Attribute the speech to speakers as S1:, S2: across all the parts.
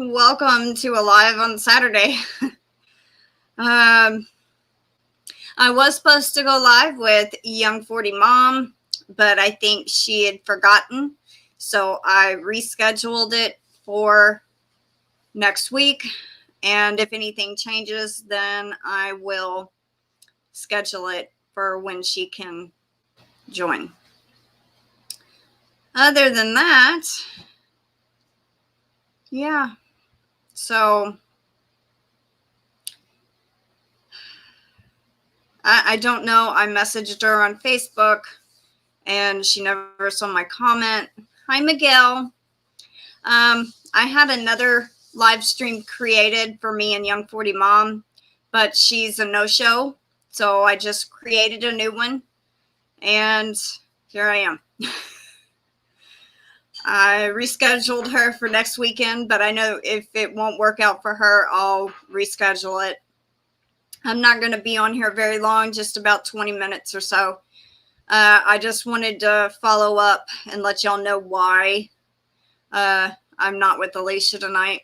S1: welcome to a live on Saturday. um, I was supposed to go live with Young 40 Mom, but I think she had forgotten, so I rescheduled it for next week. And if anything changes, then I will schedule it for when she can join. Other than that, yeah. So I don't know. I messaged her on Facebook and she never saw my comment. Hi, Miguel. I had another live stream created for me and Young 40 Mom, but she's a no-show. So I just created a new one and here I am. I rescheduled her for next weekend, but I know if it won't work out for her, I'll reschedule it. I'm not going to be on here very long, just about 20 minutes or so. I just wanted to follow up and let y'all know why I'm not with Alicia tonight.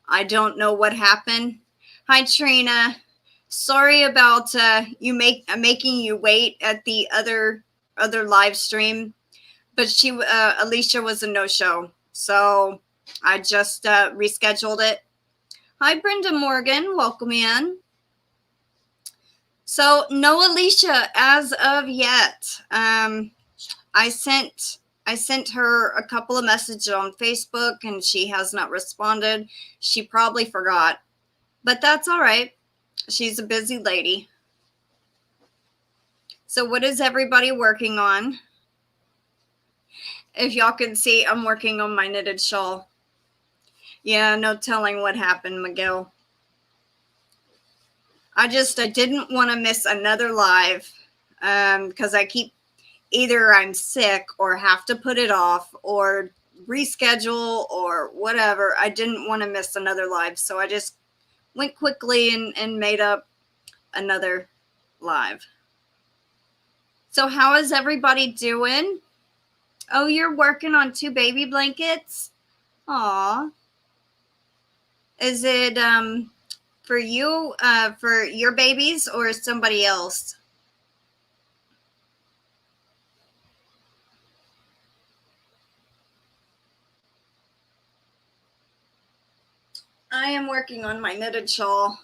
S1: I don't know what happened. Hi, Trina. Sorry about making you wait at the other live stream, but Alicia was a no-show, so I just rescheduled it. Hi, Brenda Morgan. Welcome in. So no Alicia as of yet. I sent her a couple of messages on Facebook and she has not responded. She probably forgot, but that's all right. She's a busy lady. So what is everybody working on? If y'all can see, I'm working on my knitted shawl. Yeah, no telling what happened, Miguel. I didn't want to miss another live because either I'm sick or have to put it off or reschedule or whatever. I didn't want to miss another live, so I just went quickly and made up another live. So how is everybody doing? Oh, you're working on 2 baby blankets? Aw. Is it for you, for your babies, or somebody else? I am working on my knitted shawl.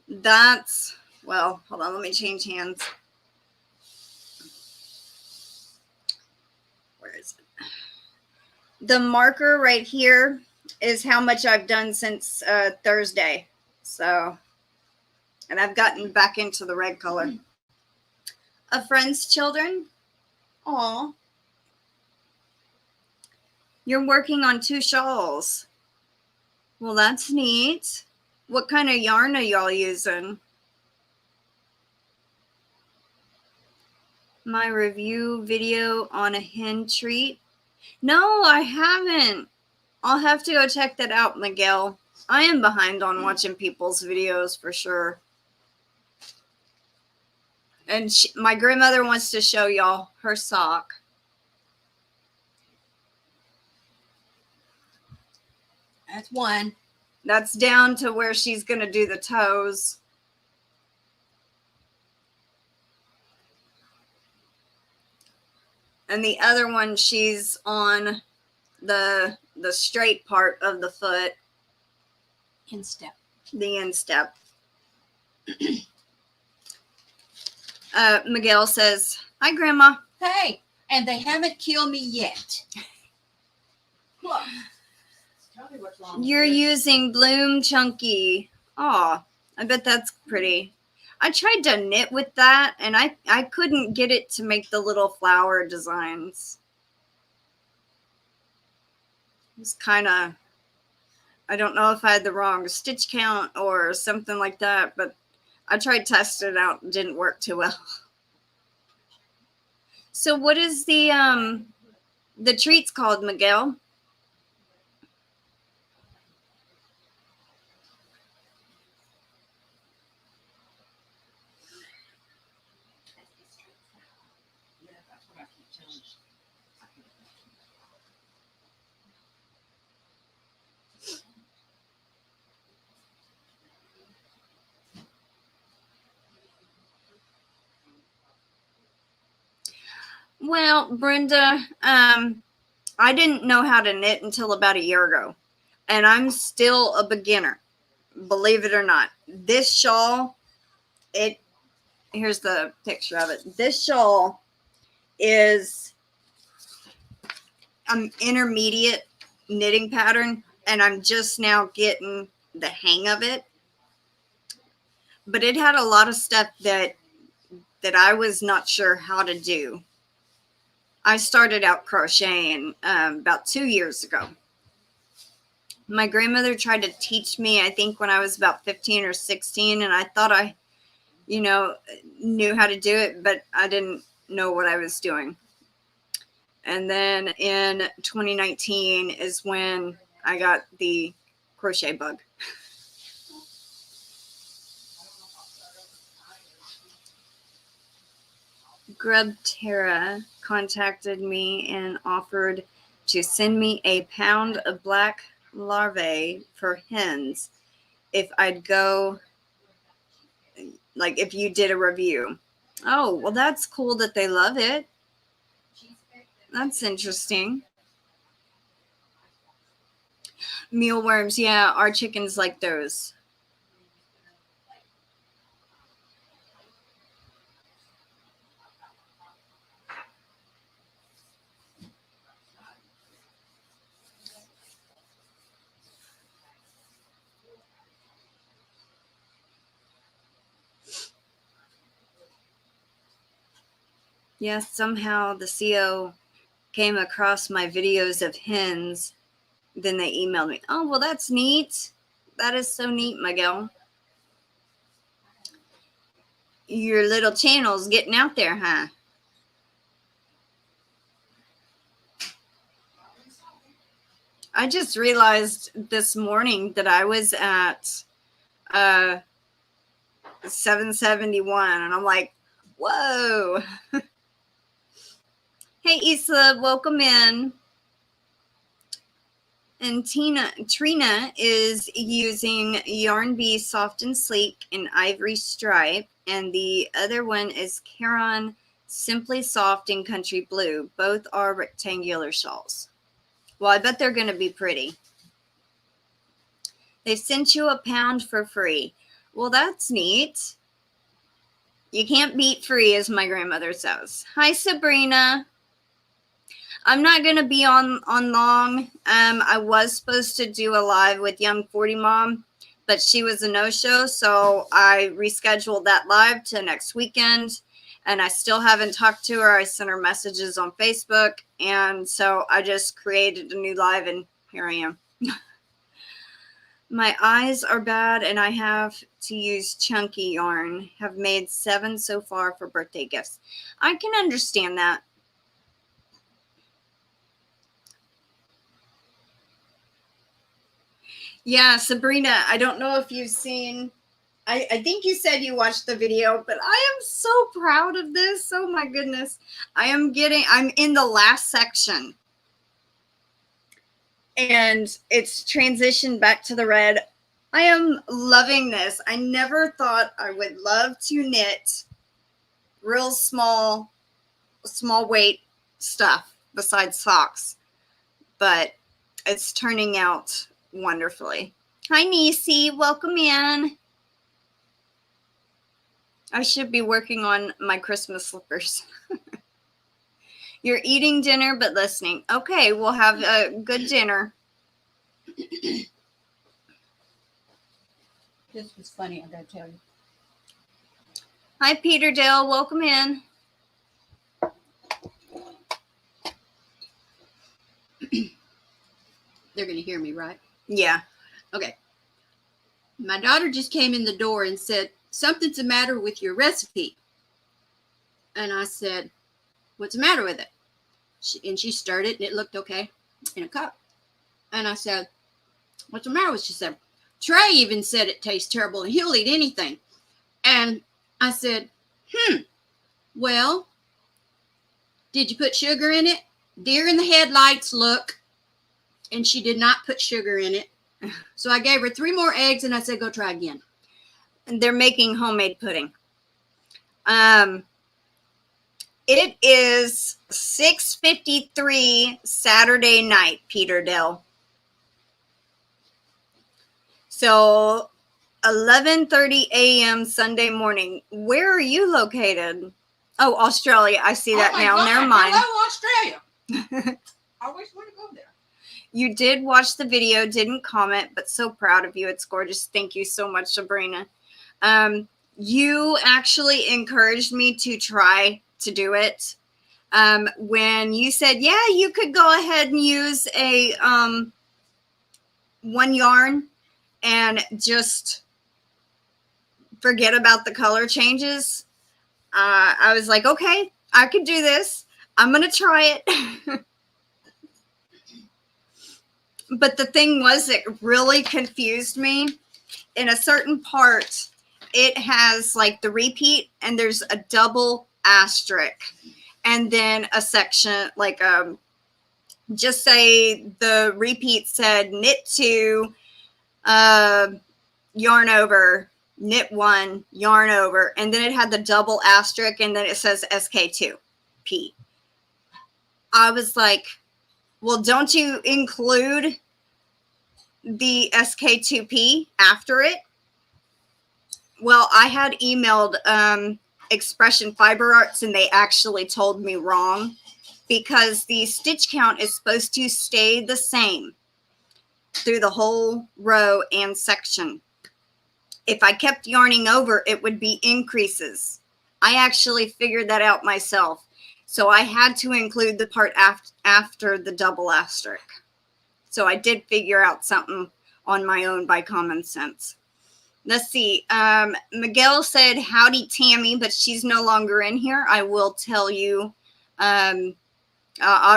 S1: Well, hold on, let me change hands. Where is it? The marker right here is how much I've done since Thursday. So, and I've gotten back into the red color. A friend's children? Aw. You're working on 2 shawls. Well, that's neat. What kind of yarn are y'all using? My review video on a hen treat? No, I haven't. I'll have to go check that out, Miguel. I am behind on watching people's videos for sure. And my grandmother wants to show y'all her sock.
S2: That's one.
S1: That's down to where she's going to do the toes. And the other one, she's on the straight part of the foot.
S2: Instep.
S1: The instep. Miguel says, hi, Grandma.
S2: Hey, and they haven't killed me yet. Look. Tell me what's wrong.
S1: You're using Bloom Chunky. Aw, I bet that's pretty. I tried to knit with that, and I couldn't get it to make the little flower designs. It was kind of, I don't know if I had the wrong stitch count or something like that, but I tried testing it out and didn't work too well. So what is the treats called, Miguel? Well, Brenda, I didn't know how to knit until about a year ago, and I'm still a beginner, believe it or not. This shawl, here's the picture of it. This shawl is an intermediate knitting pattern, and I'm just now getting the hang of it. But it had a lot of stuff that I was not sure how to do. I started out crocheting about 2 years ago. My grandmother tried to teach me, I think, when I was about 15 or 16, and I thought I, knew how to do it, but I didn't know what I was doing. And then in 2019 is when I got the crochet bug. Grub Terra contacted me and offered to send me a pound of black larvae for hens if I'd go, like if you did a review. Oh, well, that's cool that they love it. That's interesting. Mealworms, yeah, our chickens like those. Yes, somehow the CO came across my videos of hens. Then they emailed me. Oh, well, that's neat. That is so neat, Miguel. Your little channel's getting out there, huh? I just realized this morning that I was at 771, and I'm like, whoa. Hey, Isla, welcome in. And Trina is using Yarn Bee Soft and Sleek in Ivory Stripe. And the other one is Caron Simply Soft in Country Blue. Both are rectangular shawls. Well, I bet they're going to be pretty. They sent you a pound for free. Well, that's neat. You can't beat free, as my grandmother says. Hi, Sabrina. I'm not going to be on long. I was supposed to do a live with Young 40 Mom, but she was a no-show, so I rescheduled that live to next weekend, and I still haven't talked to her. I sent her messages on Facebook, and so I just created a new live, and here I am. My eyes are bad, and I have to use chunky yarn. Have made 7 so far for birthday gifts. I can understand that. Yeah, Sabrina, I don't know if you've seen, I think you said you watched the video, but I am so proud of this. Oh my goodness. I'm in the last section. And it's transitioned back to the red. I am loving this. I never thought I would love to knit real small weight stuff besides socks, but it's turning out wonderfully. Hi, Nisi. Welcome in. I should be working on my Christmas slippers. You're eating dinner but listening. Okay, we'll have a good dinner.
S2: This was funny, I gotta tell you.
S1: Hi, Peter Dale. Welcome in.
S2: They're gonna hear me, right?
S1: Yeah.
S2: Okay. My daughter just came in the door and said, something's the matter with your recipe. And I said, what's the matter with it? She stirred it and it looked okay in a cup. And I said, what's the matter with it? She said, Trey even said it tastes terrible and he'll eat anything. And I said, well, did you put sugar in it? Deer in the headlights, look. And she did not put sugar in it. So I gave her 3 more eggs and I said, go try again.
S1: And they're making homemade pudding. It is 6:53 Saturday night, Peter Dell. So 11:30 a.m. Sunday morning. Where are you located? Oh, Australia. I see that now.
S2: God.
S1: Never mind.
S2: Hello, Australia. I always want to go there.
S1: You did watch the video, didn't comment, but so proud of you. It's gorgeous. Thank you so much, Sabrina. You actually encouraged me to try to do it. When you said, yeah, you could go ahead and use a one yarn and just forget about the color changes. I was like, okay, I could do this. I'm going to try it. But the thing was, it really confused me. In a certain part, it has like the repeat and there's a double asterisk. And then a section like just say the repeat said knit 2, yarn over, knit 1, yarn over, and then it had the double asterisk and then it says SK2P. I was like, well, don't you include the SK2P after it? Well, I had emailed Expression Fiber Arts and they actually told me wrong, because the stitch count is supposed to stay the same through the whole row and section. If I kept yarning over, it would be increases. I actually figured that out myself. So I had to include the part after the double asterisk. So I did figure out something on my own by common sense. Let's see. Miguel said, howdy, Tammy, but she's no longer in here. I will tell you. I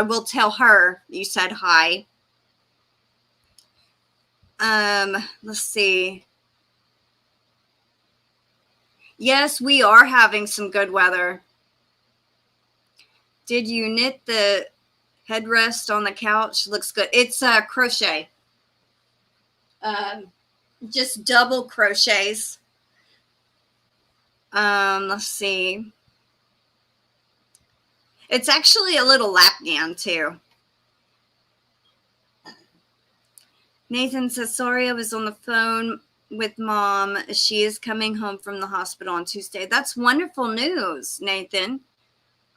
S1: will tell her you said hi. Let's see. Yes, we are having some good weather. Did you knit the headrest on the couch? Looks good. It's crochet. Just double crochets. Let's see. It's actually a little lap gown too. Nathan says, sorry, I was on the phone with mom. She is coming home from the hospital on Tuesday. That's wonderful news, Nathan.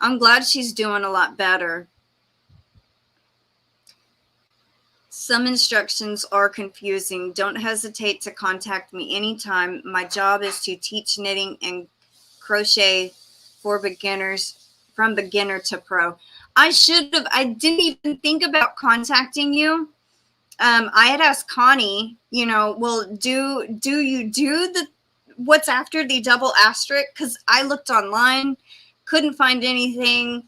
S1: I'm glad she's doing a lot better. Some instructions are confusing. Don't hesitate to contact me anytime. My job is to teach knitting and crochet for beginners, from beginner to pro. I didn't even think about contacting you. I had asked Connie, well, do you do what's after the double asterisk? Because I looked online, couldn't find anything,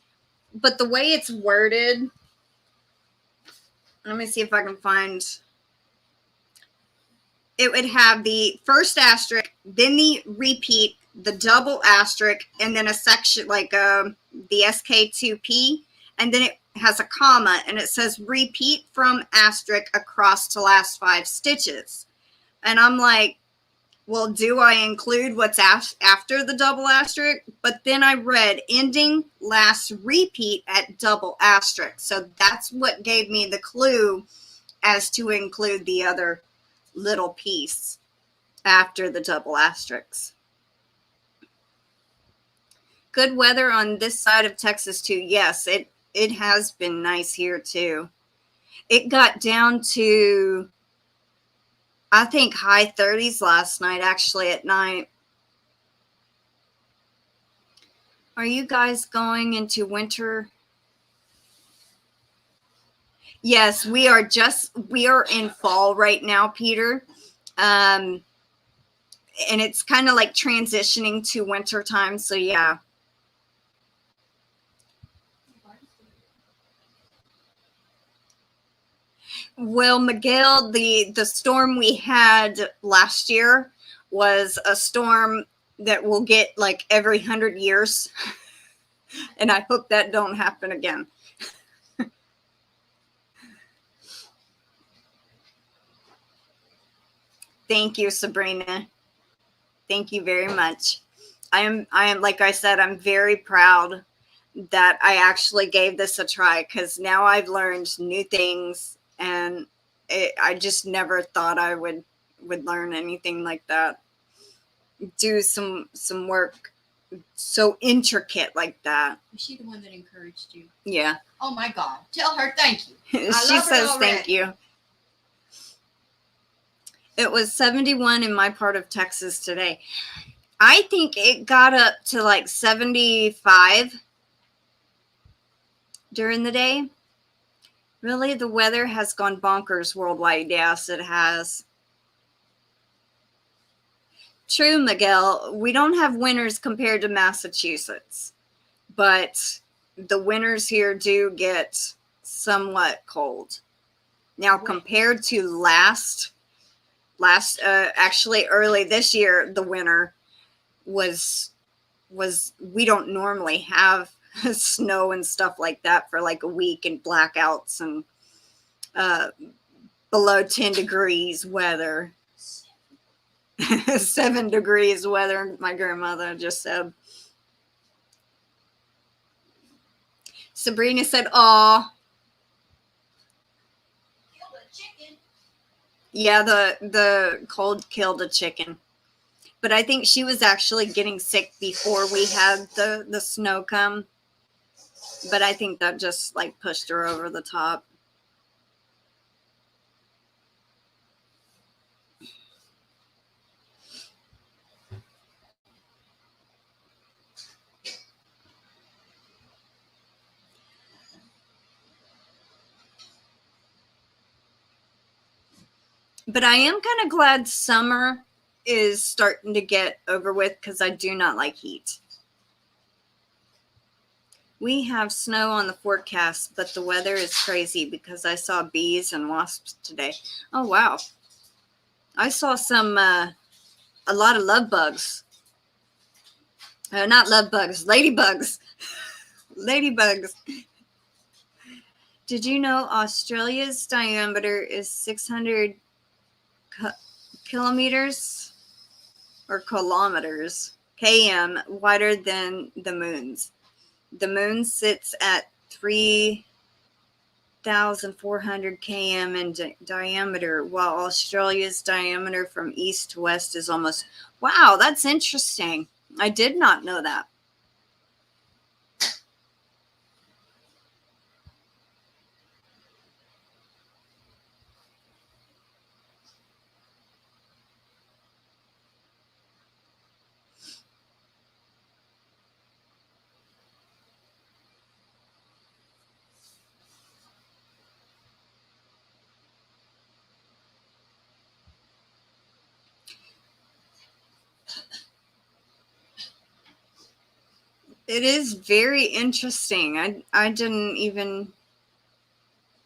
S1: but the way it's worded, let me see if I can find. It would have the first asterisk, then the repeat, the double asterisk, and then a section like the SK2P, and then it has a comma, and it says repeat from asterisk across to last 5 stitches. And I'm like, well, do I include what's after the double asterisk? But then I read ending last repeat at double asterisk. So that's what gave me the clue as to include the other little piece after the double asterisks. Good weather on this side of Texas too. Yes, it has been nice here too. It got down to, I think, high 30s last night, actually, at night. Are you guys going into winter? Yes, we are in fall right now, Peter. And it's kind of like transitioning to winter time. So yeah. Well, Miguel, the storm we had last year was a storm that we'll get like every 100 years. And I hope that don't happen again. Thank you, Sabrina. Thank you very much. I am, like I said, I'm very proud that I actually gave this a try, because now I've learned new things, and I just never thought I would learn anything like that. Do some work so intricate like that.
S2: Was she the one that encouraged you?
S1: Yeah.
S2: Oh my God. Tell her thank you.
S1: She says thank you. It was 71 in my part of Texas today. I think it got up to like 75 during the day. Really, the weather has gone bonkers worldwide. Yes, it has. True, Miguel. We don't have winters compared to Massachusetts, but the winters here do get somewhat cold. Now, compared to actually early this year, the winter was we don't normally have snow and stuff like that for like a week, and blackouts and below 10 degrees weather. 7 degrees weather, my grandmother just said. Sabrina said, "Aw."
S2: Killed a chicken.
S1: Yeah, the cold killed a chicken. But I think she was actually getting sick before we had the snow come. But I think that just like pushed her over the top. But I am kind of glad summer is starting to get over with, because I do not like heat. We have snow on the forecast, but the weather is crazy because I saw bees and wasps today. Oh, wow. I saw a lot of love bugs. Not love bugs, ladybugs. Ladybugs. Did you know Australia's diameter is 600 kilometers or kilometers, km, wider than the moon's? The moon sits at 3,400 km in diameter, while Australia's diameter from east to west is almost... Wow, that's interesting. I did not know that. It is very interesting. I didn't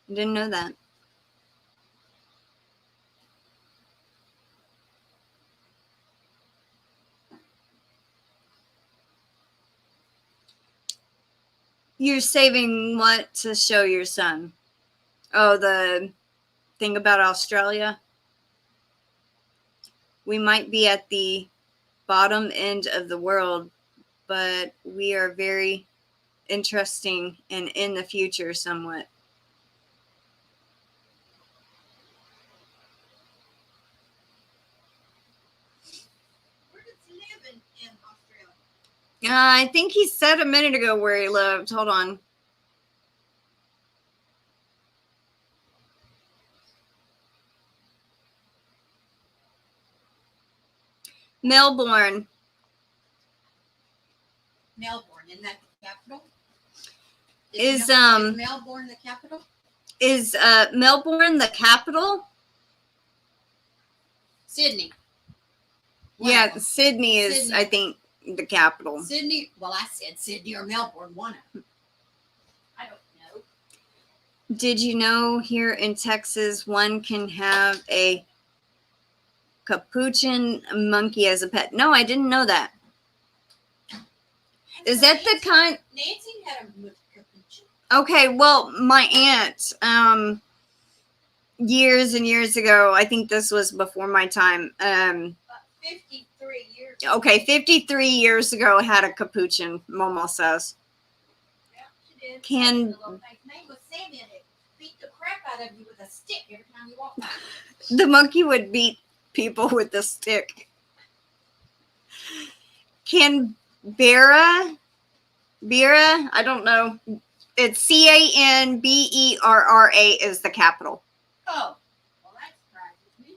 S1: know that. You're saving what to show your son? Oh, the thing about Australia? We might be at the bottom end of the world, but we are very interesting and in the future somewhat.
S2: Where does he live in Australia?
S1: I think he said a minute ago where he lived. Hold on. Melbourne.
S2: Melbourne, isn't that the capital?
S1: Is
S2: Melbourne the capital?
S1: Is Melbourne the capital?
S2: Sydney.
S1: Yeah, Sydney is, I think, the capital.
S2: Sydney. Well, I said Sydney or Melbourne, one of them. I don't know.
S1: Did you know here in Texas, one can have a capuchin monkey as a pet? No, I didn't know that. Is that the kind?
S2: Nancy had a capuchin.
S1: Okay, well, my aunt, years and years ago, I think this was before my time.
S2: 53 years.
S1: Okay, 53 years ago, had a capuchin, Momo says. Can
S2: beat the crap out of you with a stick every time you walk by.
S1: the monkey would beat people with a stick. Canberra, I don't know. It's Canberra is the capital.
S2: Oh, well, that surprises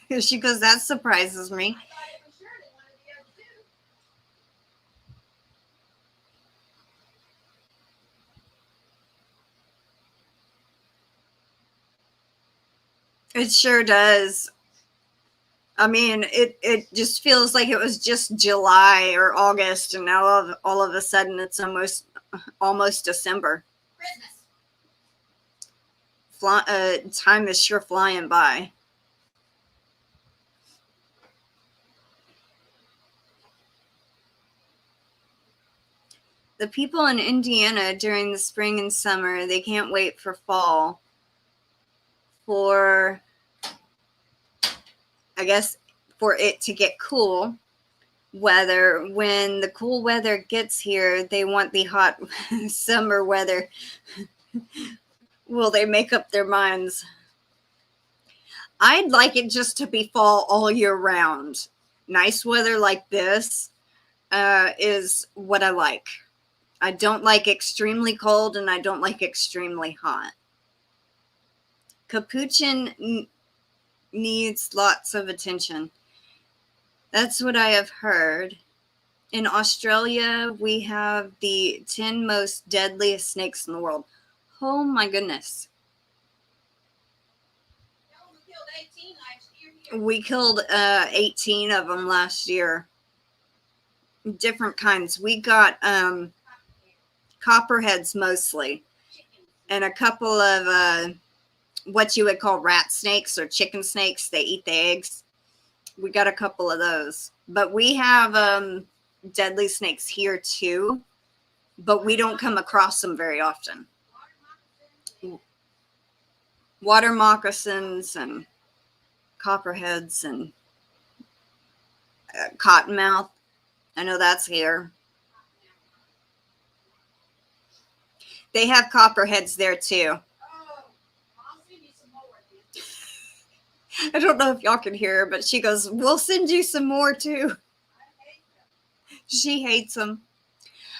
S2: me.
S1: She goes, that surprises me.
S2: I thought it was surely one of the other two.
S1: It sure does. I mean, it just feels like it was just July or August, and now all of a sudden it's almost December.
S2: Christmas.
S1: Time is sure flying by. The people in Indiana during the spring and summer, they can't wait for fall. For, I guess, for it to get cool weather. When the cool weather gets here, they want the hot summer weather. Will they make up their minds? I'd like it just to be fall all year round. Nice weather like this is what I like. I don't like extremely cold, and I don't like extremely hot. Capuchin needs lots of attention. That's what I have heard. In Australia, we have the 10 most deadliest snakes in the world. Oh my goodness. We killed 18 of them last year. Different kinds. We got copperheads mostly, and a couple of what you would call rat snakes or chicken snakes. They eat the eggs. We got a couple of those, but we have deadly snakes here too, but we don't come across them very often. Water moccasins and copperheads and cottonmouth. I know that's here. They have copperheads there too. I don't know if y'all can hear her, but she goes, we'll send you some more too. She hates them.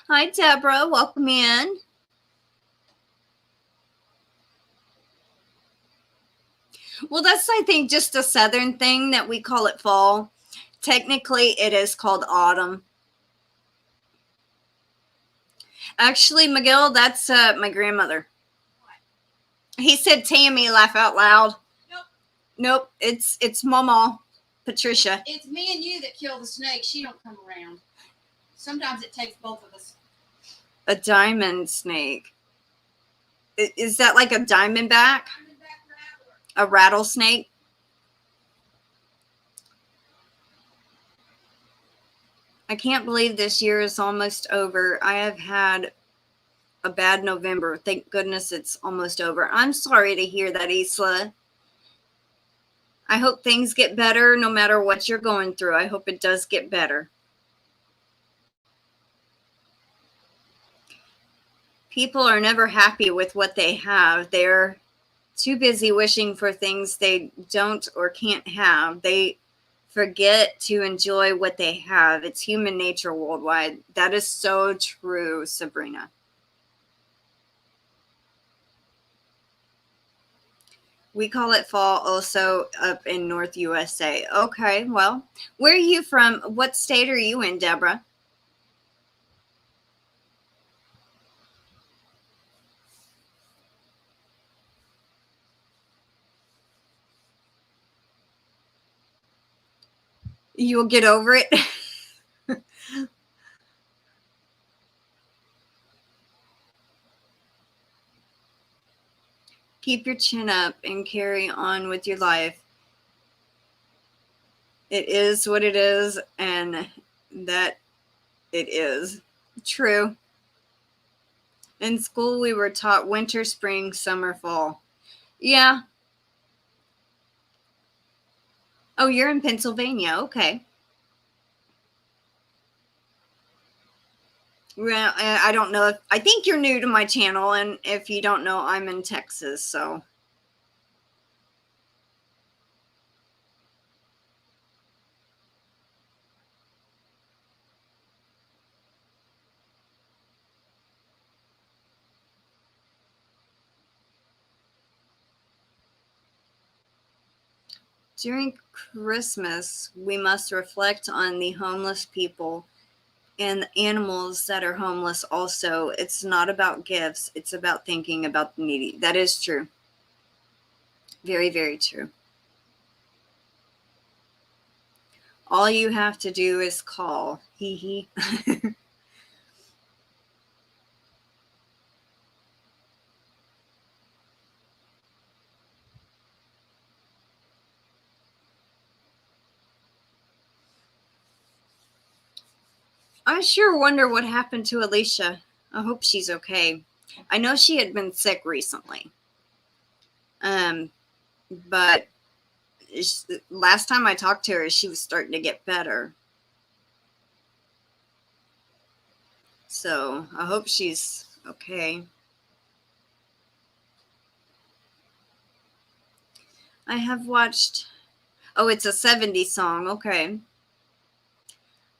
S1: Hi, Deborah. Welcome in. Well, that's, I think, just a southern thing that we call it fall. Technically, it is called autumn. Actually, Miguel, that's my grandmother. He said, Tammy, laugh out loud. Nope, it's Mama, Patricia.
S2: It's me and you that kill the snake. She don't come around. Sometimes it takes both of us.
S1: A diamond snake. Is that like a diamondback? A rattlesnake? I can't believe this year is almost over. I have had a bad November. Thank goodness it's almost over. I'm sorry to hear that, Isla. I hope things get better no matter what you're going through. I hope it does get better. People are never happy with what they have. They're too busy wishing for things they don't or can't have. They forget to enjoy what they have. It's human nature worldwide. That is so true, Sabrina. We call it fall also up in North USA. Okay, well, where are you from? What state are you in, Deborah? You'll get over it. Keep your chin up and carry on with your life. It is what it is, and that it is. True. In school, we were taught winter, spring, summer, fall. Yeah. Oh, you're in Pennsylvania. Okay. Well, I don't know. I think you're new to my channel, and if you don't know, I'm in Texas, so. During Christmas, we must reflect on the homeless people and the animals that are homeless also. It's not about gifts, it's about thinking about the needy. That is true. Very, very true. All you have to do is call. Hee hee. I sure wonder what happened to Alicia. I hope she's okay. I know she had been sick recently. Um, but last time I talked to her, she was starting to get better. So I hope she's okay. I have watched. Oh, it's a 70s song. Okay.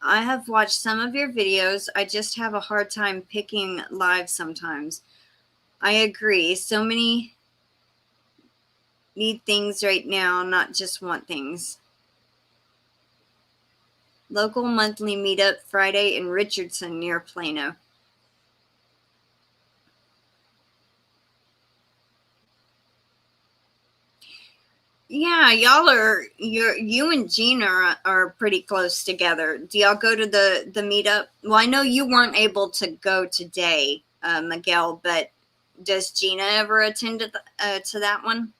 S1: I have watched some of your videos. I just have a hard time picking live sometimes. I agree. So many need things right now, not just want things. Local monthly meetup Friday in Richardson near Plano. Yeah, you and Gina are pretty close together. Do y'all go to the meetup? Well, I know you weren't able to go today, Miguel, but does Gina ever attend to that one?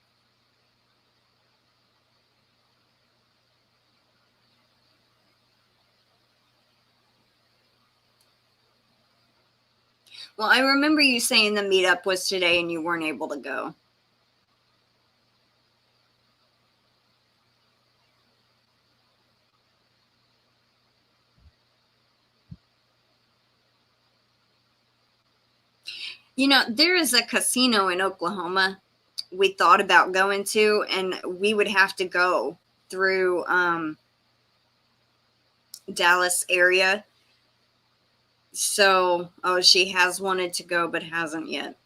S1: Well, I remember you saying the meetup was today and you weren't able to go. You know, there is a casino in Oklahoma we thought about going to, and we would have to go through Dallas area. So, oh, she has wanted to go but hasn't yet.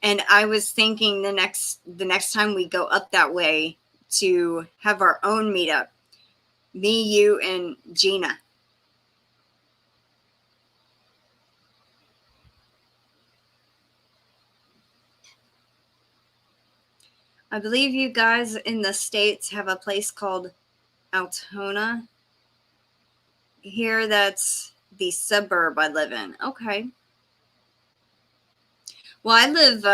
S1: And I was thinking the next time we go up that way to have our own meetup, me, you, and Gina. I believe you guys in the States have a place called Altona. Here, that's the suburb I live in. Okay. Well, I live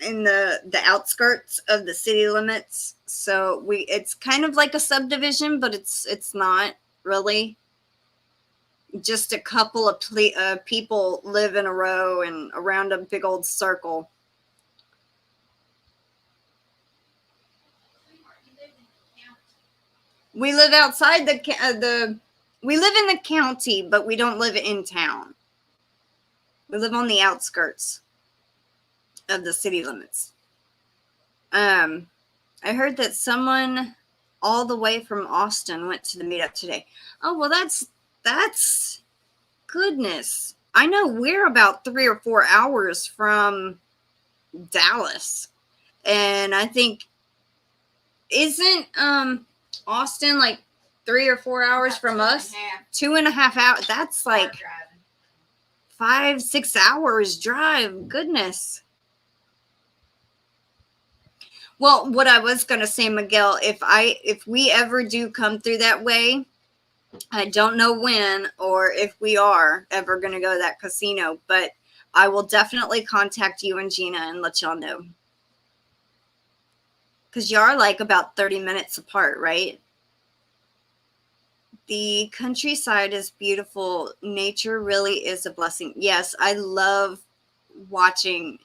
S1: in the outskirts of the city limits, so it's kind of like a subdivision, but it's not really. Just a couple of people live in a row and around a big old circle. We live outside the. We live in the county, but we don't live in town. We live on the outskirts of the city limits. I heard that someone all the way from Austin went to the meetup today. Oh, well, that's goodness. I know we're about 3 or 4 hours from Dallas, and I think isn't Austin like 3 or 4 hours from us? 2.5 hours. That's like 5, 6 hours drive. Goodness. Well, what I was gonna say, Miguel, if we ever do come through that way, I don't know when or if we are ever gonna go to that casino, but I will definitely contact you and Gina and let y'all know. Because you are like about 30 minutes apart, right? The countryside is beautiful. Nature really is a blessing. Yes, I love watching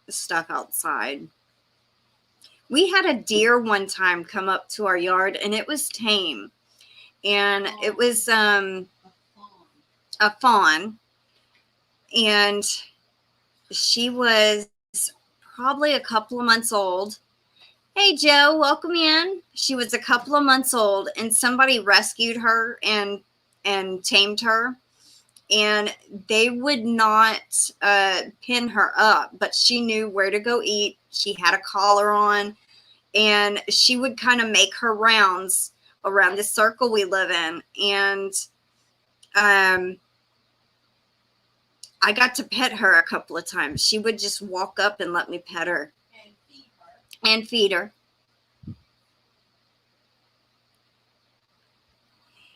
S1: stuff outside. We had a deer one time come up to our yard and it was tame. And it was a fawn. and she was probably a couple of months old. Hey, Joe, welcome in. She was a couple of months old, and somebody rescued her and tamed her. And they would not pin her up, but she knew where to go eat. She had a collar on, and she would kind of make her rounds around the circle we live in. And I got to pet her a couple of times. She would just walk up and let me pet her. And feed her.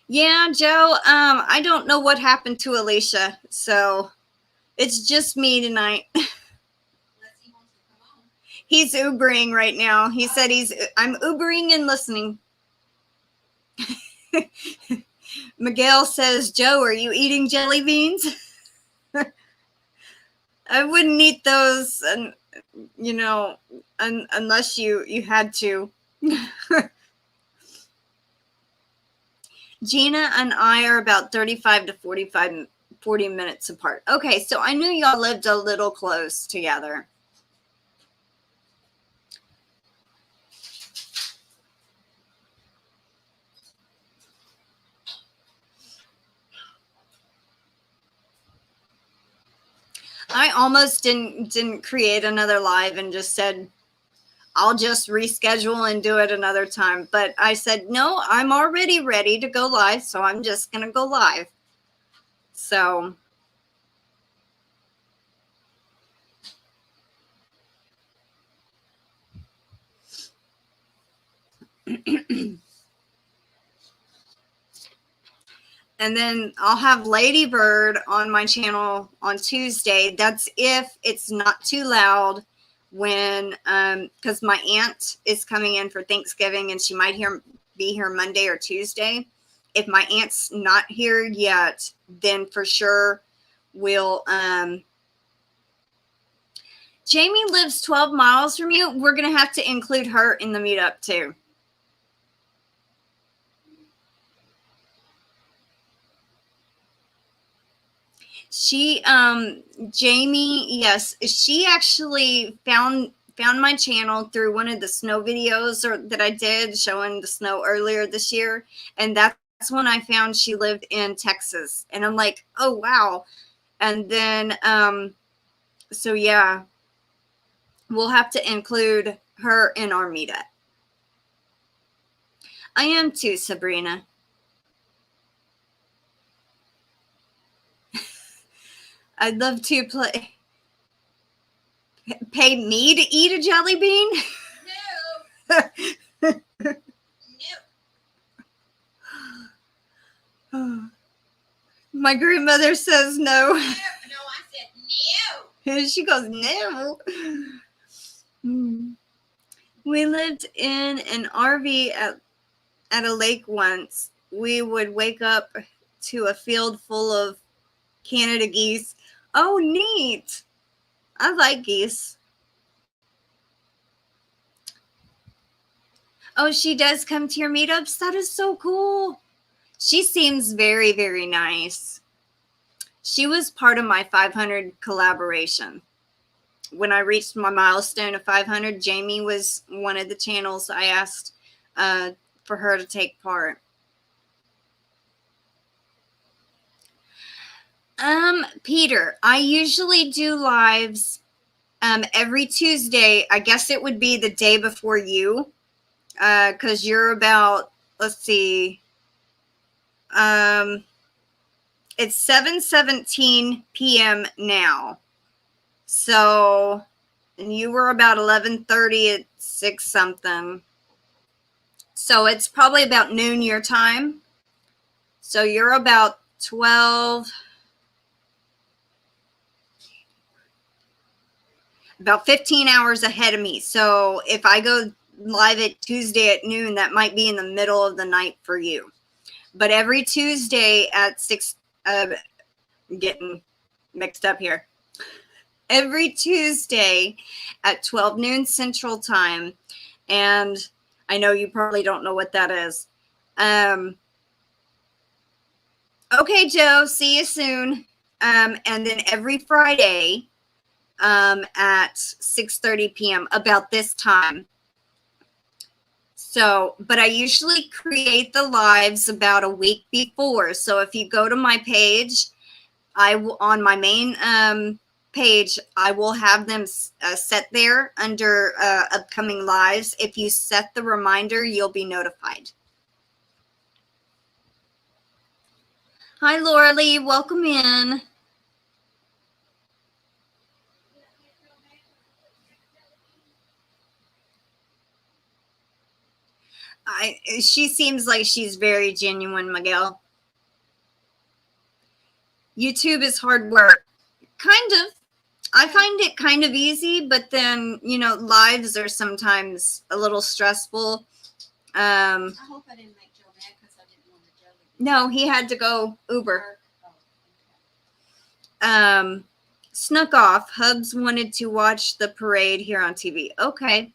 S1: Yeah, Joe, I don't know what happened to Alicia, so it's just me tonight. He's Ubering right now. He said I'm Ubering and listening. Miguel says, Joe, are you eating jelly beans? I wouldn't eat those, unless you had to. Gina and I are about 35 to 40 minutes apart. Okay, so I knew y'all lived a little close together. I almost didn't create another live and just said, I'll just reschedule and do it another time. But I said, no, I'm already ready to go live, so I'm just going to go live. So and then I'll have Ladybird on my channel on Tuesday. That's if it's not too loud when, because my aunt is coming in for Thanksgiving and she might be here Monday or Tuesday. If my aunt's not here yet, then for sure we'll, Jamie lives 12 miles from you. We're going to have to include her in the meetup too. She, Jamie, yes, she actually found my channel through one of the snow videos that I did showing the snow earlier this year. And that's when I found she lived in Texas. And I'm like, oh, wow. And then, so yeah, we'll have to include her in our meetup. I am too, Sabrina. I'd love to pay me to eat a jelly bean. No. No. My grandmother says no. No, I said no. She goes, no. We lived in an RV at a lake once. We would wake up to a field full of Canada geese. Oh, neat. I like geese. Oh, she does come to your meetups? That is so cool. She seems very, very nice. She was part of my 500 collaboration. When I reached my milestone of 500, Jamie was one of the channels I asked for her to take part. Peter, I usually do lives every Tuesday. I guess it would be the day before you, because you're about, let's see, it's 7:17 p.m. now. So, and you were about 11:30 at 6 something. So it's probably about noon your time. So you're about 12. About 15 hours ahead of me. So if I go live at Tuesday at noon, that might be in the middle of the night for you. But every Tuesday at 6, I'm getting mixed up here. Every Tuesday at 12 noon Central Time. And I know you probably don't know what that is. Okay, Joe, see you soon. And then every Friday at 6:30 p.m. about this time. So, but I usually create the lives about a week before. So if you go to my page, I will, on my main page, I will have them set there under upcoming lives. If you set the reminder, you'll be notified. Hi, Laura Lee. Welcome in. She seems like she's very genuine, Miguel. YouTube is hard work. Kind of. I find it kind of easy, but then, you know, lives are sometimes a little stressful.
S2: I hope I didn't make Joe mad because I didn't want to Joe.
S1: No, he had to go Uber. Snuck off. Hubs wanted to watch the parade here on TV. Okay.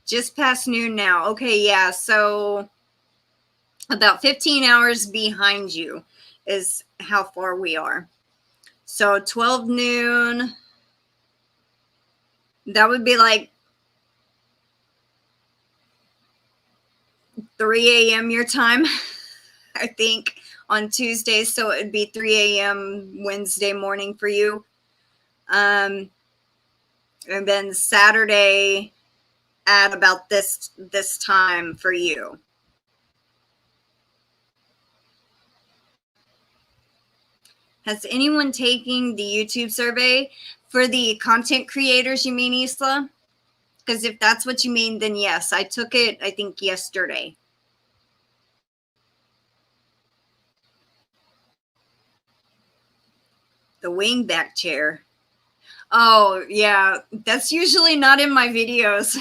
S1: Just past noon now. Okay, yeah. So about 15 hours behind you is how far we are. So 12 noon. That would be like 3 a.m. your time, I think, on Tuesdays. So it would be 3 a.m. Wednesday morning for you. And then Saturday at about this time for you. Has anyone taken the YouTube survey for the content creators, you mean, Isla? Because if that's what you mean, then yes, I took it, I think, yesterday. The wingback chair. Oh, yeah, that's usually not in my videos.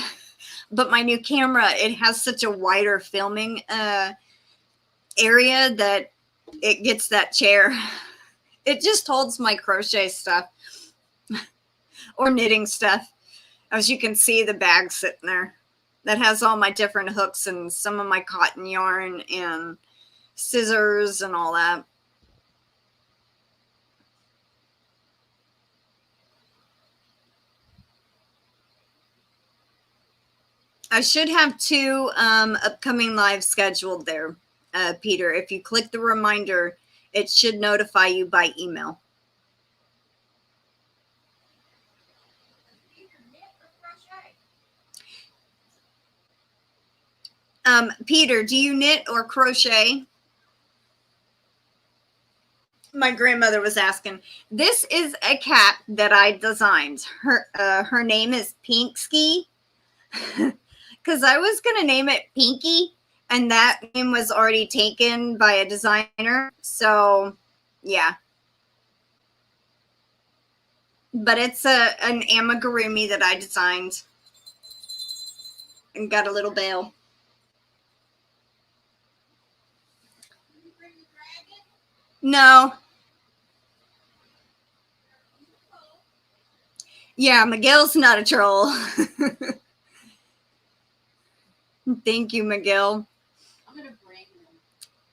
S1: But my new camera, it has such a wider filming area that it gets that chair. It just holds my crochet stuff or knitting stuff. As you can see, the bag sitting there that has all my different hooks and some of my cotton yarn and scissors and all that. I should have 2 upcoming lives scheduled there, Peter. If you click the reminder, it should notify you by email. Peter, do you knit or crochet? My grandmother was asking. This is a cat that I designed. Her name is Pinksky. Because I was going to name it Pinky, and that name was already taken by a designer. So, yeah. But it's an amigurumi that I designed. And got a little bell. No. Yeah, Miguel's not a troll. Thank you, Miguel.
S2: I'm going to bring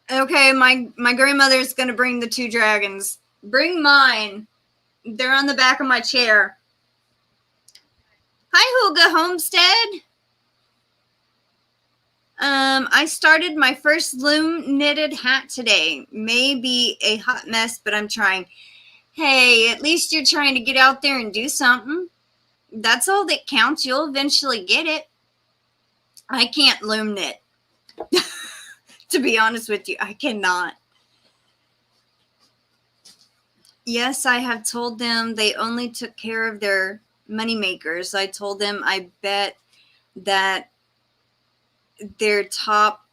S2: them.
S1: Okay, my grandmother's going to bring the 2 dragons. Bring mine. They're on the back of my chair. Hi, Huga Homestead. I started my first loom knitted hat today. Maybe a hot mess, but I'm trying. Hey, at least you're trying to get out there and do something. That's all that counts. You'll eventually get it. I can't loom knit. To be honest with you, I cannot. Yes, I have told them they only took care of their money makers. I told them I bet that their top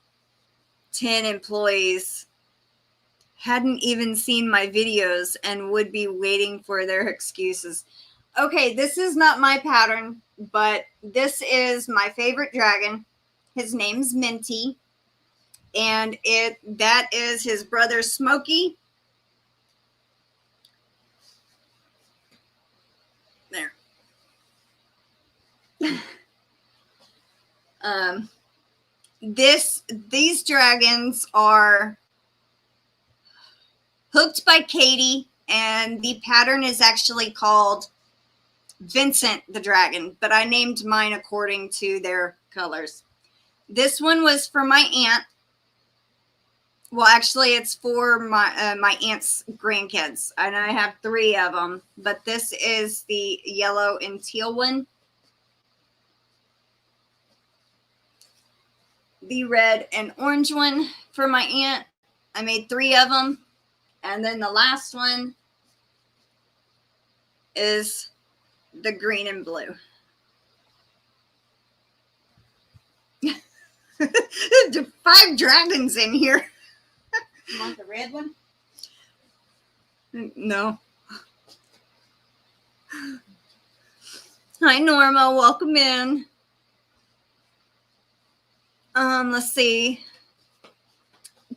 S1: 10 employees hadn't even seen my videos and would be waiting for their excuses. Okay, this is not my pattern, but this is my favorite dragon. His name's Minty, and that is his brother Smokey. There. These dragons are hooked by Katie, and the pattern is actually called Vincent the Dragon, but I named mine according to their colors. This one was for my aunt. Well, actually, it's for my aunt's grandkids, and I have 3 of them. But this is the yellow and teal one. The red and orange one for my aunt. I made 3 of them. And then the last one is the green and blue. 5 dragons in here.
S2: You want the red one?
S1: No. Hi, Norma. Welcome in. Let's see.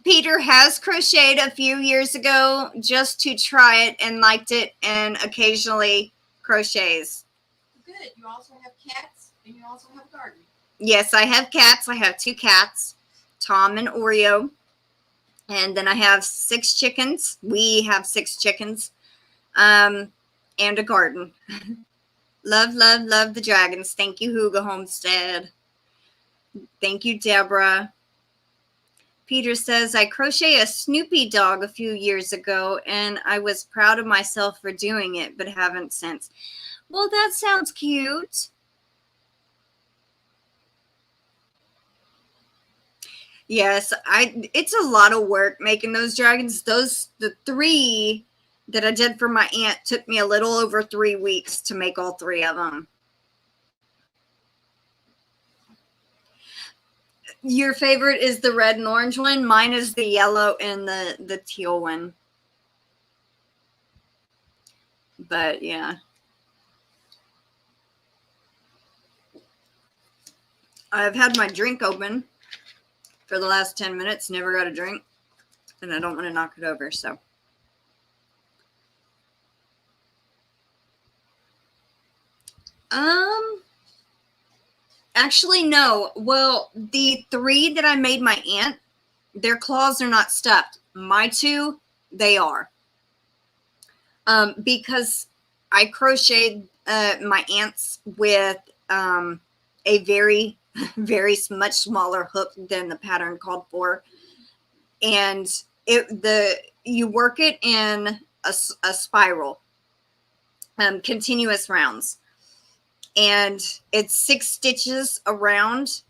S1: Peter has crocheted a few years ago just to try it and liked it, and occasionally crochets.
S2: Good. You also have cats, and you also have a garden.
S1: Yes, I have cats. I have 2 cats, Tom and Oreo. And then I have 6 chickens. We have 6 chickens. And a garden. Love, love, love the dragons. Thank you, Huga Homestead. Thank you, Deborah. Peter says, I crocheted a Snoopy dog a few years ago, and I was proud of myself for doing it, but haven't since. Well, that sounds cute. Yes, it's a lot of work making those dragons. The 3 that I did for my aunt took me a little over 3 weeks to make all 3 of them. Your favorite is the red and orange one. Mine is the yellow and the teal one. But yeah. I've had my drink open for the last 10 minutes, never got a drink, and I don't want to knock it over, so. Actually, no. Well, the 3 that I made my aunt, their claws are not stuffed. My 2, they are. Because I crocheted my aunt's with a very much smaller hook than the pattern called for, and you work it in a spiral, continuous rounds, and it's 6 stitches around,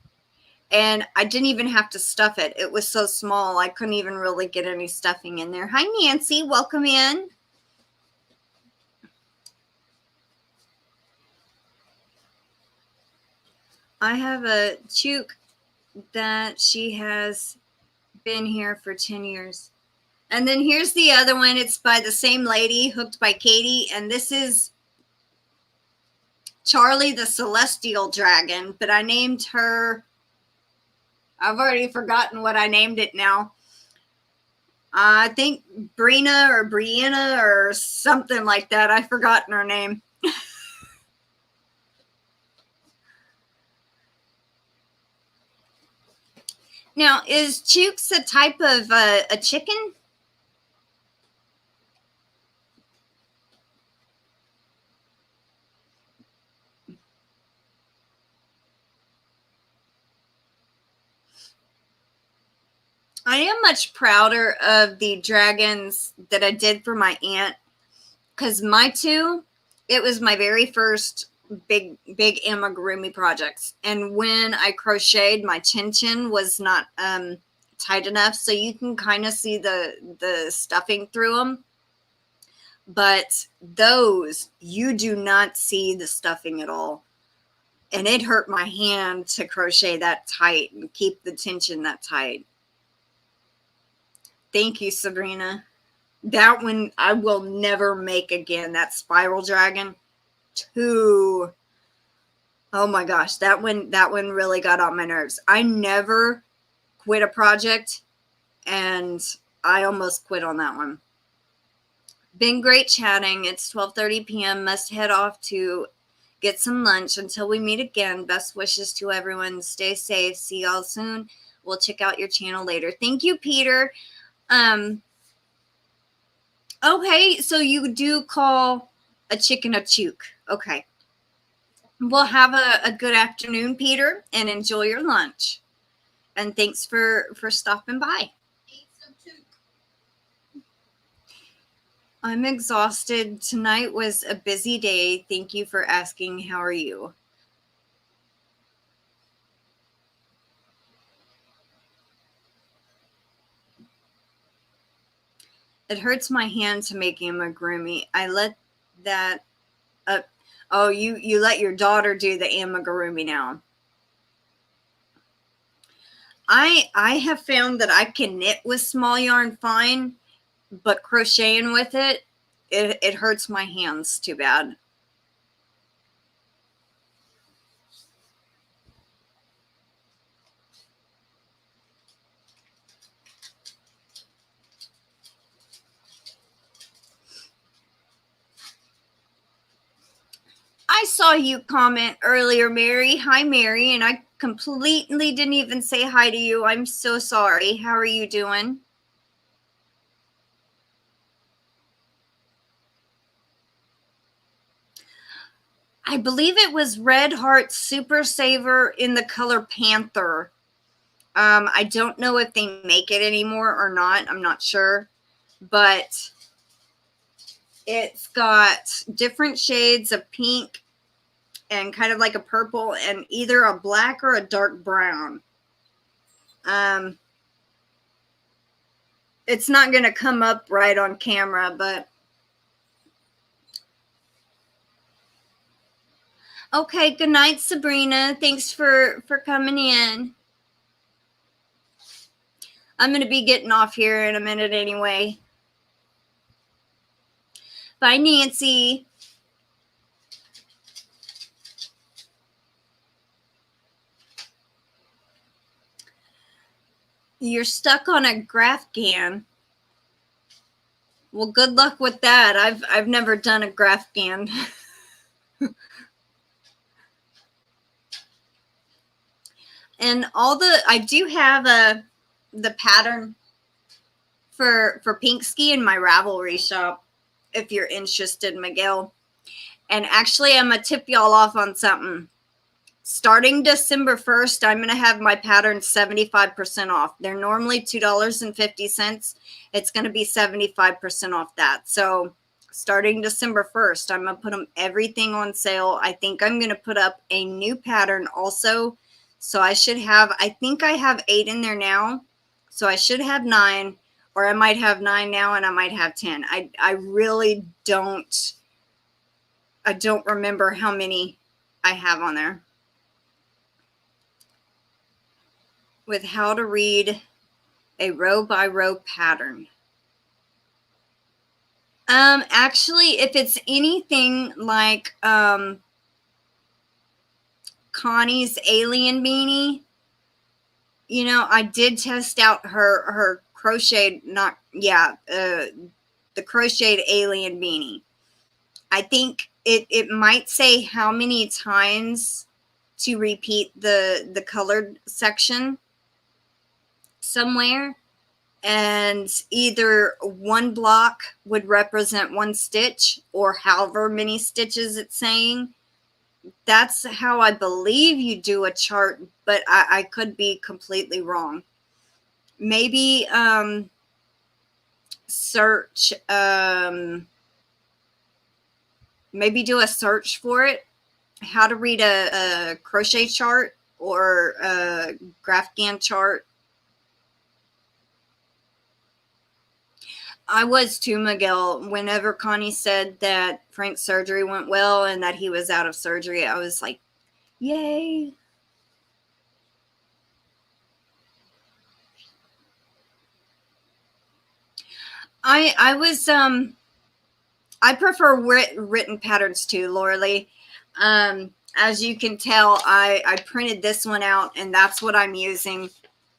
S1: and I didn't even have to stuff it. It was so small I couldn't even really get any stuffing in there. Hi, Nancy, welcome in. I have a chook that she has been here for 10 years. And then here's the other one. It's by the same lady, hooked by Katie. And this is Charlie the Celestial Dragon. But I named her, I've already forgotten what I named it now. I think Brina or Brianna or something like that. I've forgotten her name. Now, is Chooks a type of a chicken? I am much prouder of the dragons that I did for my aunt, because my 2, it was my very first big amigurumi projects, and when I crocheted, my chin was not tight enough, so you can kind of see the stuffing through them, but those you do not see the stuffing at all, and it hurt my hand to crochet that tight and keep the tension that tight. Thank you, Sabrina. That one I will never make again. That spiral dragon. 2. Oh my gosh, that one really got on my nerves. I never quit a project, and I almost quit on that one. Been great chatting. It's 12:30 p.m. Must head off to get some lunch. Until we meet again, best wishes to everyone. Stay safe. See y'all soon. We'll check out your channel later. Thank you, Peter. Okay, so you do call a chicken a chook. Okay. Well, have a good afternoon, Peter, and enjoy your lunch. And thanks for stopping by.
S2: Eat some chook.
S1: I'm exhausted. Tonight was a busy day. Thank you for asking. How are you? It hurts my hand to make amigurumi. I let that up. Oh, you let your daughter do the amigurumi now. I have found that I can knit with small yarn fine, but crocheting with it hurts my hands too bad. I saw you comment earlier, Mary. Hi, Mary, and I completely didn't even say hi to you. I'm so sorry. How are you doing? I believe it was Red Heart Super Saver in the color Panther. I don't know if they make it anymore or not. I'm not sure. But it's got different shades of pink and kind of like a purple and either a black or a dark brown. It's not going to come up right on camera, but okay. Good night, Sabrina. Thanks for coming in. I'm going to be getting off here in a minute anyway. Bye, Nancy. You're stuck on a Graphgan. Well, good luck with that. I've never done a Graphgan. And I do have the pattern for Pinksky in my Ravelry shop if you're interested, Miguel. And actually, I'm going to tip y'all off on something. Starting December 1st, I'm going to have my pattern 75% off. They're normally $2.50. It's going to be 75% off that. So starting December 1st, I'm going to put everything on sale. I think I'm going to put up a new pattern also. So I think I have 8 in there now. So I should have 9, or I might have 9 now and I might have 10. I really don't remember how many I have on there. With how to read a row by row pattern. Actually, if it's anything like Connie's alien beanie, I did test out her crocheted, the crocheted alien beanie. I think it might say how many times to repeat the colored section somewhere, and either one block would represent 1 stitch or however many stitches it's saying. That's how I believe you do a chart, but I could be completely wrong. Maybe search, maybe do a search for it, how to read a crochet chart or a Graphgan chart. I was too, Miguel. Whenever Connie said that Frank's surgery went well and that he was out of surgery, I was like, yay. I prefer written patterns too, Laura Lee. As you can tell, I printed this one out and that's what I'm using.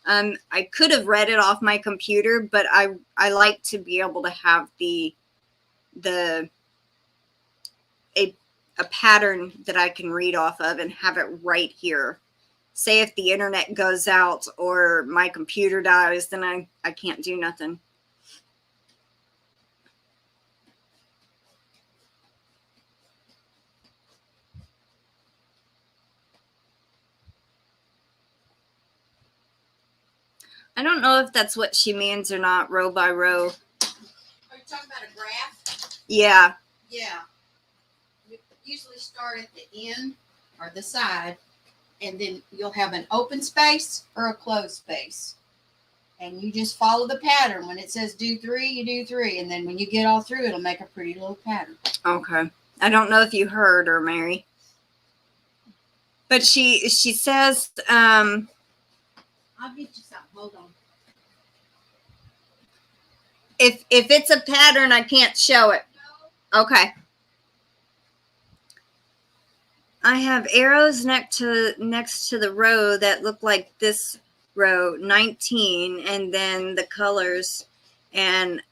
S1: I could have read it off my computer, but I like to be able to have a a pattern that I can read off of and have it right here. Say if the internet goes out or my computer dies, then I can't do nothing. I don't know if that's what she means or not, row by row.
S2: Are you talking about a graph?
S1: Yeah.
S2: Yeah. You usually start at the end or the side, and then you'll have an open space or a closed space. And you just follow the pattern. When it says do 3, you do 3. And then when you get all through, it'll make a pretty little pattern.
S1: Okay. I don't know if you heard her, Mary. But she says,
S2: I'll get you something. Hold on.
S1: if it's a pattern, I can't show it.
S2: No.
S1: Okay. I have arrows next to the row that look like this row, 19, and then the colors and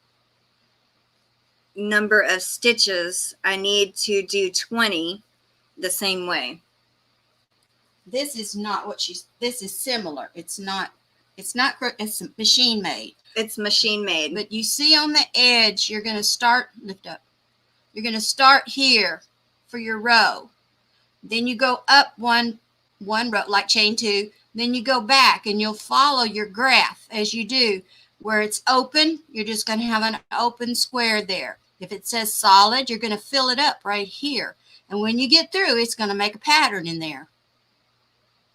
S1: number of stitches. I need to do 20 the same way.
S2: This is not what this is similar. It's machine made.
S1: It's machine made.
S2: But you see on the edge, you're going to start, lift up. You're going to start here for your row. Then you go up one row, like chain 2. Then you go back and you'll follow your graph as you do. Where it's open, you're just going to have an open square there. If it says solid, you're going to fill it up right here. And when you get through, it's going to make a pattern in there.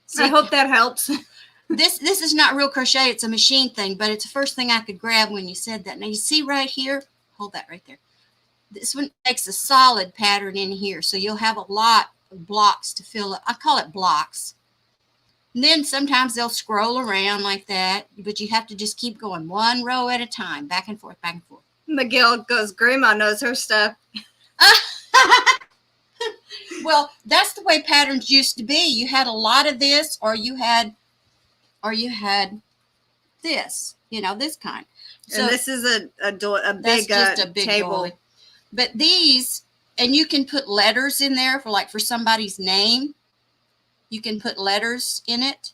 S1: See, I hope that helps.
S2: This is not real crochet. It's a machine thing, but it's the first thing I could grab when you said that. Now you see right here, hold that right there. This one makes a solid pattern in here. So you'll have a lot of blocks to fill up. I call it blocks. And then sometimes they'll scroll around like that, but you have to just keep going one row at a time, back and forth, back and forth.
S1: McGill goes, Grandma knows her stuff.
S2: Well, that's the way patterns used to be. You had a lot of this, or you had this, this kind. So
S1: and this is a big,
S2: just a big
S1: table.
S2: Dolly. But these, and you can put letters in there for somebody's name. You can put letters in it.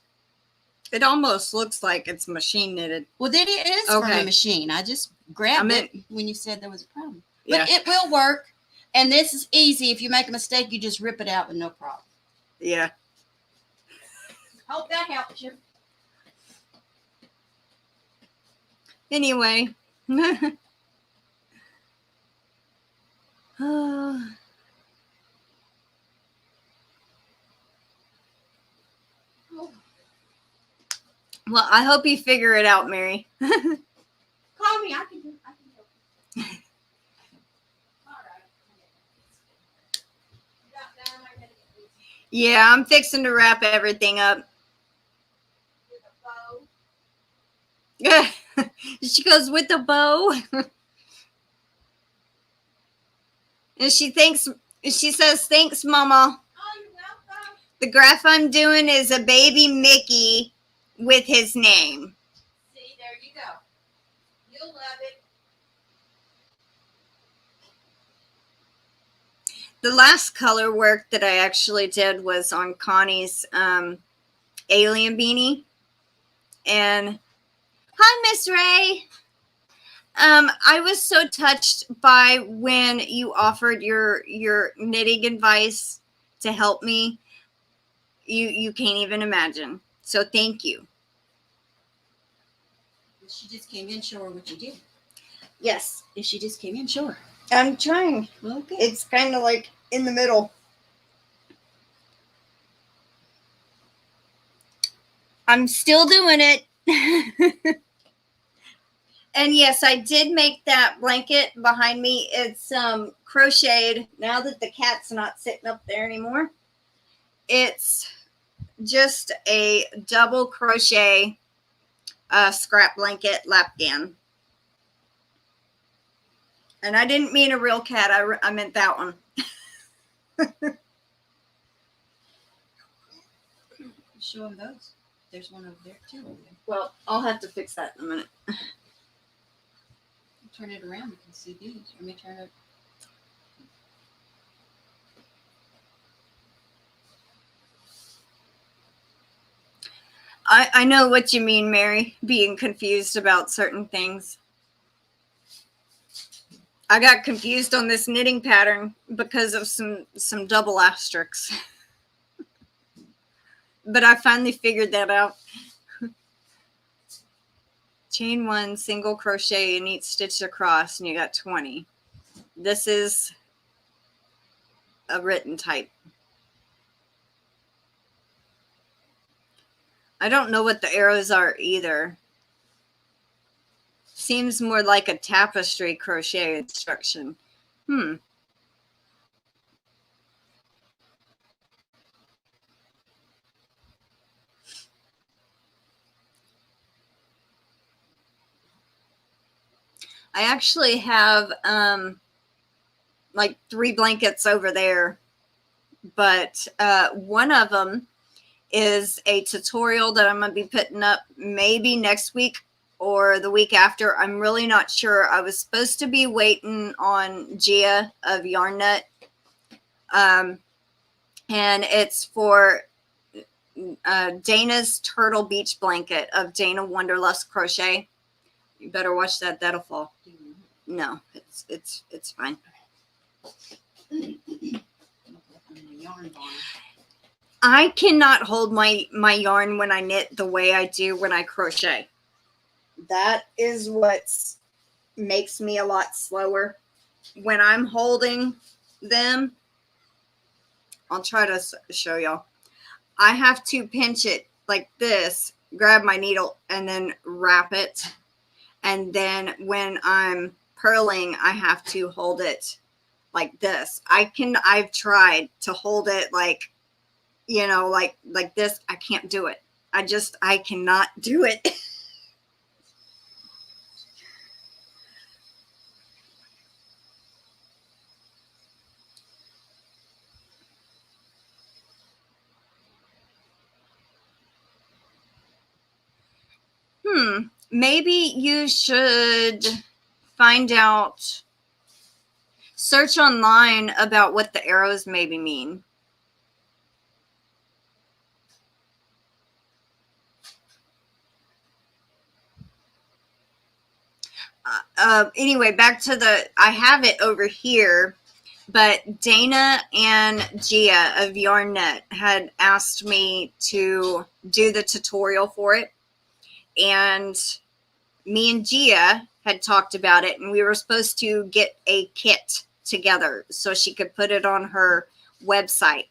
S1: It almost looks like it's machine knitted.
S2: Well, then it is from a machine. I just grabbed it when you said there was a problem. But it will work. And this is easy. If you make a mistake, you just rip it out with no problem.
S1: Yeah.
S2: Hope that helps you.
S1: Anyway. Well, I hope you figure it out, Mary.
S2: Call me. I can help you. All right.
S1: Yeah, I'm fixing to wrap everything up.
S2: With a bow.
S1: Yeah. She goes, with a bow. And she says, thanks, Mama.
S2: Oh, you're welcome.
S1: The graph I'm doing is a baby Mickey with his name.
S2: See, there you go. You'll love it.
S1: The last color work that I actually did was on Connie's alien beanie. And hi, Miss Ray. I was so touched by when you offered your knitting advice to help me. You can't even imagine. So thank you.
S2: If she just came in, show her what you did.
S1: Yes.
S2: If she just came in, show her.
S1: I'm trying.
S2: Okay.
S1: It's kind of like in the middle. I'm still doing it. And yes, I did make that blanket behind me. It's crocheted. Now that the cat's not sitting up there anymore, it's just a double crochet scrap blanket lapgan. And I didn't mean a real cat. I meant that one.
S2: Show them those. There's one over there too.
S1: Well, I'll have to fix that in a minute.
S2: Turn it around. You can see these. Let me turn it.
S1: I know what you mean, Mary, being confused about certain things. I got confused on this knitting pattern because of some double asterisks. But I finally figured that out. Chain 1, single crochet, and each stitch across, and you got 20. This is a written type. I don't know what the arrows are either. Seems more like a tapestry crochet instruction. I actually have like 3 blankets over there, but one of them is a tutorial that I'm going to be putting up maybe next week or the week after. I'm really not sure. I was supposed to be waiting on Gia of Yarn Nut, and it's for Dana's Turtle Beach Blanket of Dana Wonderlust Crochet. You better watch that. That'll fall. No, it's fine. I cannot hold my yarn when I knit the way I do when I crochet. That is what makes me a lot slower. When I'm holding them, I'll try to show y'all. I have to pinch it like this, grab my needle, and then wrap it. And then when I'm purling, I have to hold it like this. I've tried to hold it like, you know, like this. I can't do it. I cannot do it. Maybe you should find out, search online about what the arrows maybe mean. Anyway, back to I have it over here, but Dana and Gia of Yarn Nut had asked me to do the tutorial for it. And me and Gia had talked about it, and we were supposed to get a kit together so she could put it on her website.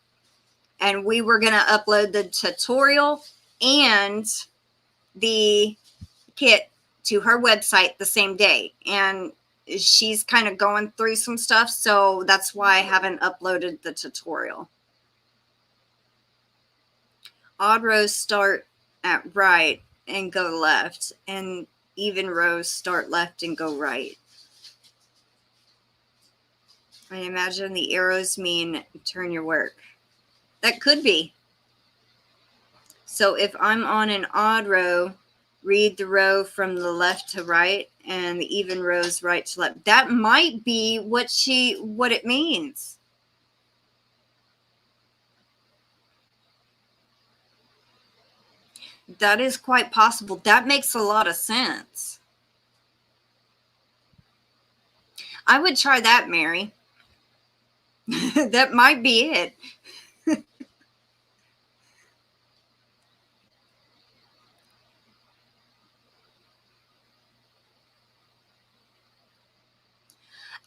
S1: And we were going to upload the tutorial and the kit to her website the same day. And she's kind of going through some stuff, so that's why I haven't uploaded the tutorial. Odd rows start at right and go left, and even rows start left and go right. I imagine the arrows mean turn your work. That could be. So if I'm on an odd row, read the row from the left to right and the even rows right to left. That might be what it means. That is quite possible. That makes a lot of sense. I would try that, Mary. That might be it.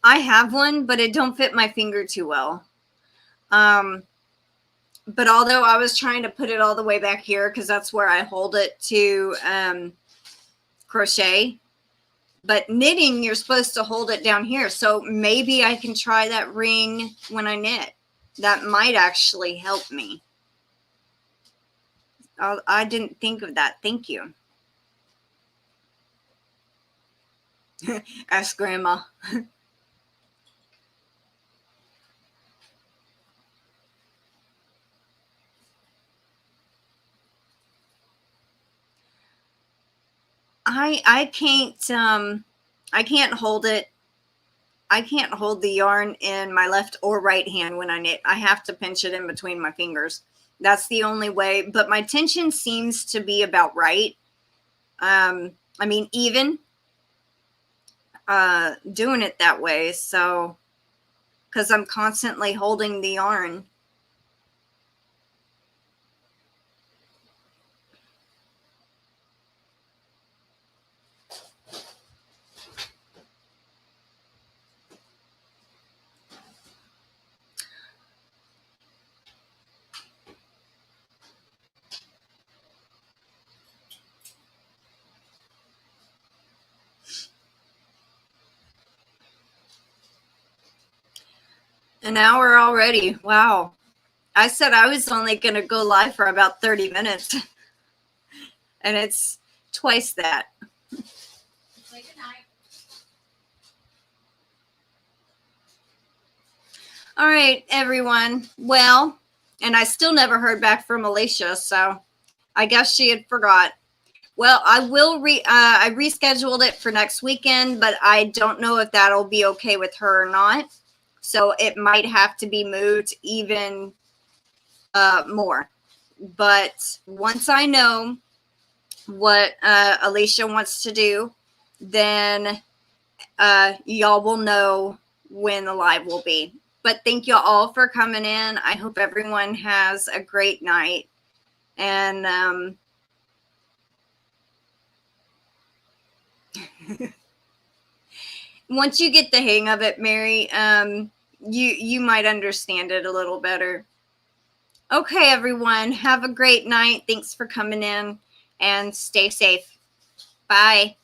S1: I have one, but it don't fit my finger too well. But although I was trying to put it all the way back here because that's where I hold it to crochet. But knitting, you're supposed to hold it down here. So maybe I can try that ring when I knit. That might actually help me. I didn't think of that. Thank you. Ask Grandma. I can't hold it. I can't hold the yarn in my left or right hand when I knit. I have to pinch it in between my fingers. That's the only way. But my tension seems to be about right. I mean, even doing it that way. So, because I'm constantly holding the yarn. An hour already. Wow. I said I was only going to go live for about 30 minutes. And it's twice that.
S2: Say good night.
S1: All right, everyone. Well, and I still never heard back from Alicia, so I guess she had forgot. Well, I will I rescheduled it for next weekend, but I don't know if that'll be okay with her or not. So it might have to be moved even more. But once I know what Alicia wants to do, then y'all will know when the live will be. But thank you all for coming in. I hope everyone has a great night. And once you get the hang of it, Mary, you might understand it a little better. Okay, everyone, have a great night. Thanks for coming in and stay safe. Bye.